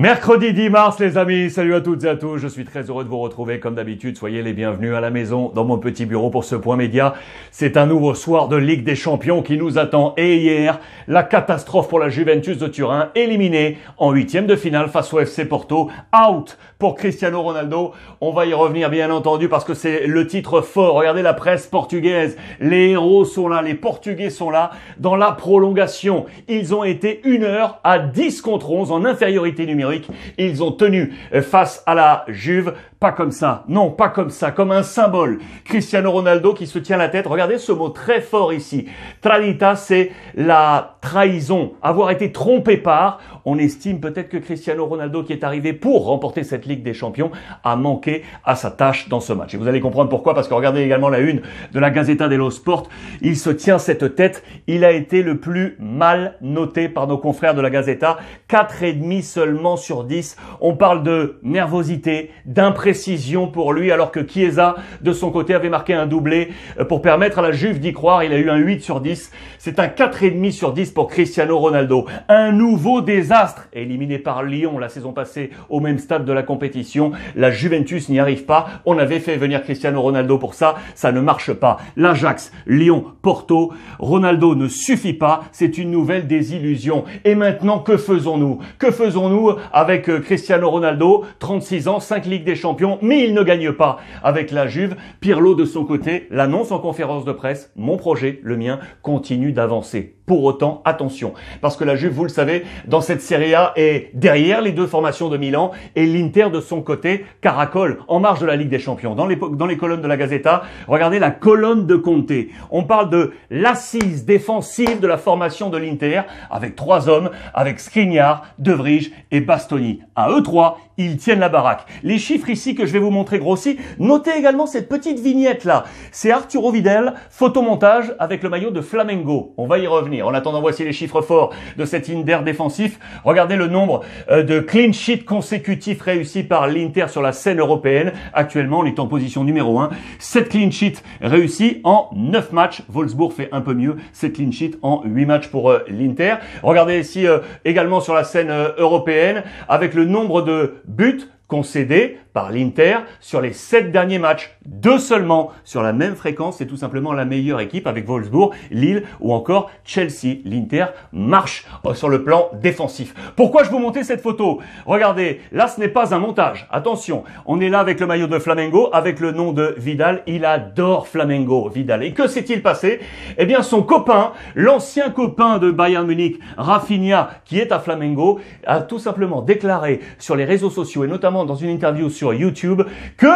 Mercredi 10 mars les amis, salut à toutes et à tous, je suis très heureux de vous retrouver comme d'habitude, soyez les bienvenus à la maison dans mon petit bureau pour ce point média. C'est un nouveau soir de Ligue des Champions qui nous attend et hier, la catastrophe pour la Juventus de Turin, éliminée en huitième de finale face au FC Porto, out pour Cristiano Ronaldo. On va y revenir bien entendu parce que c'est le titre fort, regardez la presse portugaise, les héros sont là, les Portugais sont là, dans la prolongation, ils ont été 1 heure à 10 contre 11 en infériorité numérique. Ils ont tenu face à la Juve, pas comme ça, non, pas comme ça, comme un symbole. Cristiano Ronaldo qui se tient la tête, regardez ce mot très fort ici. Tradita, c'est la trahison, avoir été trompé par. On estime peut-être que Cristiano Ronaldo, qui est arrivé pour remporter cette Ligue des Champions, a manqué à sa tâche dans ce match. Et vous allez comprendre pourquoi, parce que regardez également la une de la Gazzetta dello Sport. Il se tient cette tête. Il a été le plus mal noté par nos confrères de la Gazzetta. 4,5 seulement sur 10. On parle de nervosité, d'imprécision pour lui, alors que Chiesa, de son côté, avait marqué un doublé pour permettre à la Juve d'y croire. Il a eu un 8 sur 10. C'est un 4,5 sur 10 pour Cristiano Ronaldo. Un nouveau désastre, éliminé par Lyon la saison passée au même stade de la compétition. La Juventus n'y arrive pas. On avait fait venir Cristiano Ronaldo pour ça. Ça ne marche pas. L'Ajax, Lyon, Porto. Ronaldo ne suffit pas. C'est une nouvelle désillusion. Et maintenant, que faisons-nous? Que faisons-nous avec Cristiano Ronaldo? 36 ans, 5 Ligues des Champions, mais il ne gagne pas avec la Juve. Pirlo, de son côté, l'annonce en conférence de presse. Mon projet, le mien, continue d'avancer. Pour autant, attention, parce que la Juve, vous le savez, dans cette Serie A est derrière les deux formations de Milan et l'Inter de son côté caracole en marge de la Ligue des Champions. Dans les colonnes de la Gazzetta, regardez la colonne de Conte. On parle de l'assise défensive de la formation de l'Inter avec 3 hommes, avec Skriniar, De Vrij et Bastoni. À eux 3, ils tiennent la baraque. Les chiffres ici que je vais vous montrer grossis, notez également cette petite vignette là. C'est Arturo Vidal, photomontage avec le maillot de Flamengo. On va y revenir. En attendant, voici les chiffres forts de cet Inter défensif. Regardez le nombre de clean sheets consécutifs réussis par l'Inter sur la scène européenne. Actuellement, on est en position numéro 1. 7 clean sheets réussis en 9 matchs. Wolfsburg fait un peu mieux. 7 clean sheets en 8 matchs pour l'Inter. Regardez ici également sur la scène européenne avec le nombre de buts concédés par l'Inter sur les 7 derniers matchs. 2 seulement sur la même fréquence. C'est tout simplement la meilleure équipe avec Wolfsburg, Lille ou encore Chelsea. L'Inter marche sur le plan défensif. Pourquoi je vous montre cette photo? Regardez, là ce n'est pas un montage. Attention, on est là avec le maillot de Flamengo, avec le nom de Vidal. Il adore Flamengo, Vidal. Et que s'est-il passé? Eh bien son copain, l'ancien copain de Bayern Munich, Rafinha, qui est à Flamengo, a tout simplement déclaré sur les réseaux sociaux et notamment dans une interview sur YouTube que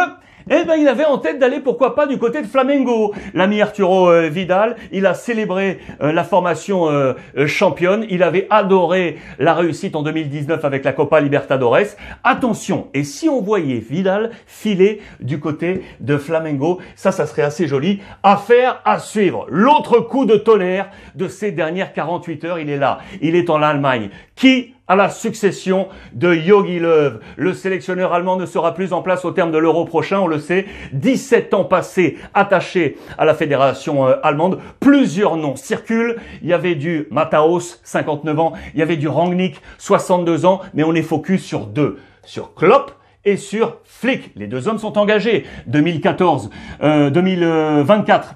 il avait en tête d'aller, pourquoi pas, du côté de Flamengo. L'ami Arturo Vidal, il a célébré la formation championne. Il avait adoré la réussite en 2019 avec la Copa Libertadores. Attention, et si on voyait Vidal filer du côté de Flamengo, ça serait assez joli. Affaire à suivre. L'autre coup de tonnerre de ces dernières 48 heures, il est là. Il est en Allemagne. Qui à la succession de Jogi Löw. Le sélectionneur allemand ne sera plus en place au terme de l'Euro prochain, on le sait. 17 ans passés attachés à la fédération allemande. Plusieurs noms circulent. Il y avait du Mataos, 59 ans. Il y avait du Rangnick, 62 ans. Mais on est focus sur 2. Sur Klopp et sur Flick. Les 2 hommes sont engagés. 2024,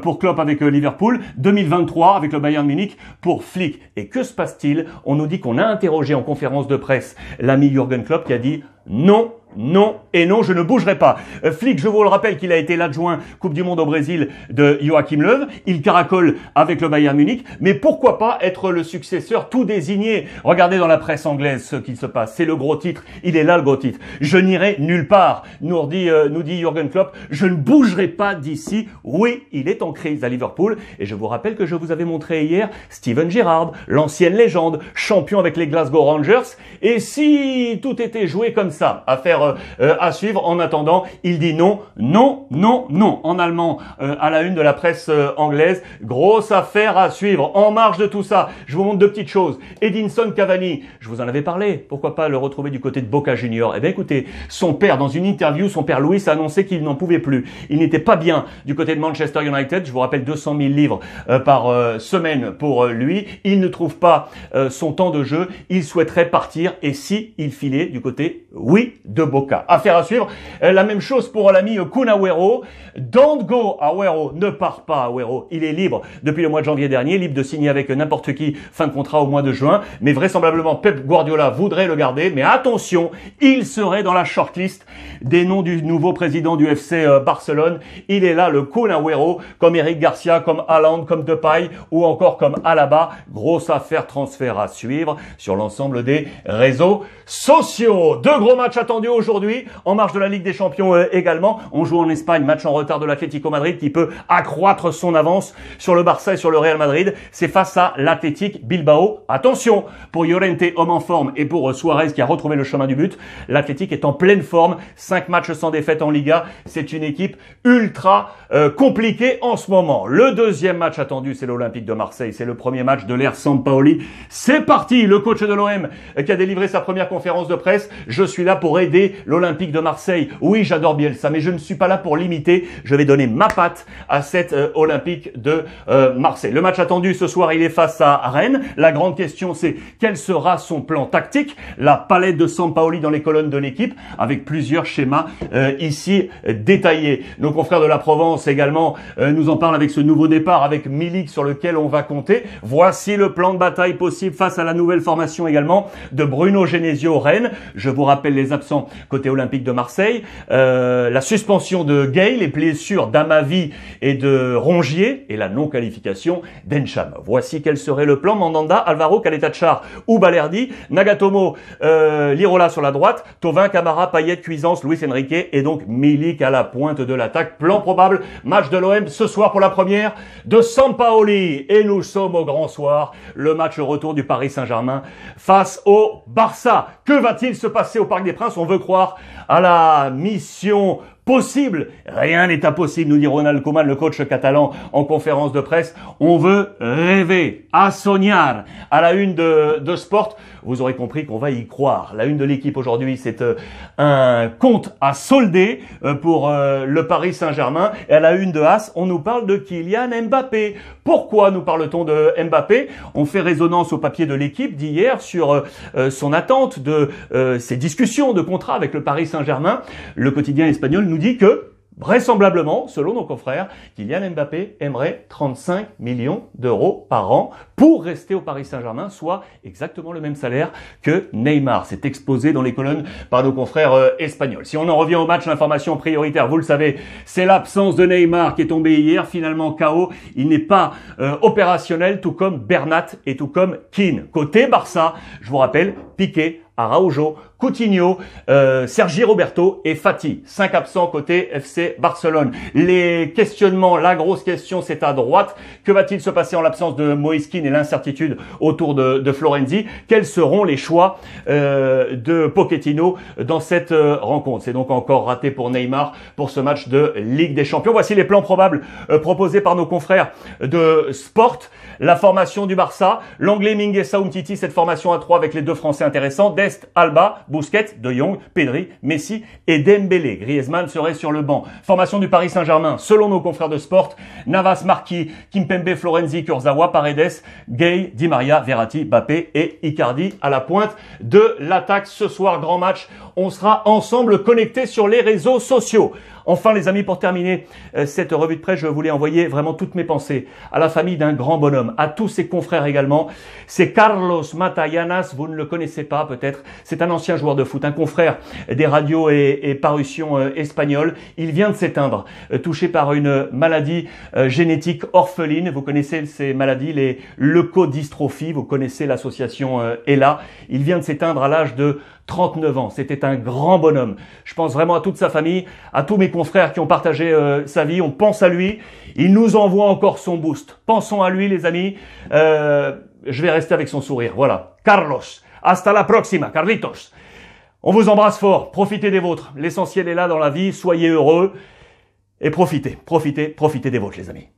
pour Klopp avec Liverpool. 2023 avec le Bayern Munich pour Flick. Et que se passe-t-il? On nous dit qu'on a interrogé en conférence de presse l'ami Jürgen Klopp qui a dit non. Non et non, je ne bougerai pas. Flick, je vous le rappelle qu'il a été l'adjoint Coupe du Monde au Brésil de Joachim Löw. Il caracole avec le Bayern Munich. Mais pourquoi pas être le successeur tout désigné? Regardez dans la presse anglaise ce qui se passe. C'est le gros titre. Il est là le gros titre. Je n'irai nulle part, nous dit Jürgen Klopp. Je ne bougerai pas d'ici. Oui, il est en crise à Liverpool. Et je vous rappelle que je vous avais montré hier Steven Gerrard, l'ancienne légende, champion avec les Glasgow Rangers. Et si tout était joué comme comme ça. Affaire à suivre. En attendant, il dit non, non, non, non. En allemand, à la une de la presse anglaise. Grosse affaire à suivre. En marge de tout ça, je vous montre deux petites choses. Edinson Cavani, je vous en avais parlé. Pourquoi pas le retrouver du côté de Boca Juniors? Eh bien écoutez, son père, dans une interview, son père Luis a annoncé qu'il n'en pouvait plus. Il n'était pas bien du côté de Manchester United. Je vous rappelle 200 000 livres par semaine pour lui. Il ne trouve pas son temps de jeu. Il souhaiterait partir. Et si il filait du côté, oui, de Boca. Affaire à suivre. La même chose pour l'ami Kun Agüero. Don't go Agüero. Ne part pas Agüero. Il est libre depuis le mois de janvier dernier. Libre de signer avec n'importe qui. Fin de contrat au mois de juin. Mais vraisemblablement, Pep Guardiola voudrait le garder. Mais attention, il serait dans la shortlist des noms du nouveau président du FC Barcelone. Il est là, le Kun Agüero, comme Eric Garcia, comme Haaland, comme Depay ou encore comme Alaba. Grosse affaire transfert à suivre sur l'ensemble des réseaux sociaux. Deux gros matchs attendus aujourd'hui en marge de la Ligue des Champions également. On joue en Espagne, match en retard de l'Atlético Madrid qui peut accroître son avance sur le Barça et sur le Real Madrid. C'est face à l'Athletic Bilbao. Attention, pour Llorente, homme en forme, et pour Suarez qui a retrouvé le chemin du but. L'Athletic est en pleine forme. 5 matchs sans défaite en Liga. C'est une équipe ultra compliquée en ce moment. Le deuxième match attendu, c'est l'Olympique de Marseille. C'est le premier match de l'ère Sampaoli. C'est parti. Le coach de l'OM qui a délivré sa première conférence de presse. Je suis là pour aider l'Olympique de Marseille. Oui, j'adore Bielsa, mais je ne suis pas là pour l'imiter. Je vais donner ma patte à cet Olympique de Marseille. Le match attendu ce soir, il est face à Rennes. La grande question, c'est quel sera son plan tactique? La palette de Sampaoli dans les colonnes de l'équipe, avec plusieurs schémas ici détaillés. Nos confrères de la Provence également nous en parlent avec ce nouveau départ, avec Milik sur lequel on va compter. Voici le plan de bataille possible face à la nouvelle formation également de Bruno Genesio Rennes. Je vous rappelle les absents côté Olympique de Marseille. La suspension de Gay, les blessures d'Amavi et de Rongier et la non-qualification d'Encham. Voici quel serait le plan. Mandanda, Alvaro, Caletachar ou Balerdi, Nagatomo, Lirola sur la droite, Thauvin, Camara, Payet, Cuisance, Luis Enrique et donc Milik à la pointe de l'attaque. Plan probable, match de l'OM ce soir pour la première de Sampaoli. Et nous sommes au grand soir, le match retour du Paris Saint-Germain face au Barça. Que va-t-il se passer au Parc des Princes? On veut croire à la mission possible. Rien n'est impossible, nous dit Ronald Koeman, le coach catalan, en conférence de presse. On veut rêver, à soñar. À la une de Sport, vous aurez compris qu'on va y croire. La une de l'équipe aujourd'hui, c'est un compte à solder pour le Paris Saint-Germain. Et à la une de As, on nous parle de Kylian Mbappé. Pourquoi nous parle-t-on de Mbappé? On fait résonance au papier de l'équipe d'hier sur son attente de ses discussions de contrat avec le Paris Saint-Germain. Le quotidien espagnol nous dit que, vraisemblablement, selon nos confrères, Kylian Mbappé aimerait 35 millions d'euros par an pour rester au Paris Saint-Germain, soit exactement le même salaire que Neymar. C'est exposé dans les colonnes par nos confrères espagnols. Si on en revient au match, l'information prioritaire, vous le savez, c'est l'absence de Neymar qui est tombé hier, finalement KO. Il n'est pas opérationnel, tout comme Bernat et tout comme Keane. Côté Barça, je vous rappelle, Piqué, Araujo, Coutinho, Sergi Roberto et Fati. 5 absents côté FC Barcelone. Les questionnements, la grosse question, c'est à droite. Que va-t-il se passer en l'absence de Moïse Kean et l'incertitude autour de Florenzi? Quels seront les choix de Pochettino dans cette rencontre? C'est donc encore raté pour Neymar pour ce match de Ligue des Champions. Voici les plans probables proposés par nos confrères de Sport. La formation du Barça, l'anglais Mingueza Umtiti, cette formation à 3 avec les deux Français intéressants, Dest, Alba, Busquets, De Jong, Pedri, Messi et Dembélé. Griezmann serait sur le banc. Formation du Paris Saint-Germain, selon nos confrères de Sport, Navas, Marquis, Kimpembe, Florenzi, Kurzawa, Paredes, Gay, Di Maria, Verratti, Mbappé et Icardi à la pointe de l'attaque. Ce soir, grand match. On sera ensemble connectés sur les réseaux sociaux. Enfin, les amis, pour terminer cette revue de presse, je voulais envoyer vraiment toutes mes pensées à la famille d'un grand bonhomme, à tous ses confrères également. C'est Carlos Matallanas, vous ne le connaissez pas peut-être. C'est un ancien joueur de foot, un confrère des radios et parutions espagnoles. Il vient de s'éteindre, touché par une maladie génétique orpheline. Vous connaissez ces maladies, les leucodystrophies. Vous connaissez l'association ELA. Il vient de s'éteindre à l'âge de 39 ans. C'était un grand bonhomme. Je pense vraiment à toute sa famille, à tous mes confrères qui ont partagé sa vie. On pense à lui. Il nous envoie encore son boost. Pensons à lui, les amis. Je vais rester avec son sourire. Voilà. Carlos. Hasta la próxima, Carlitos. On vous embrasse fort, profitez des vôtres. L'essentiel est là dans la vie, soyez heureux et profitez des vôtres les amis.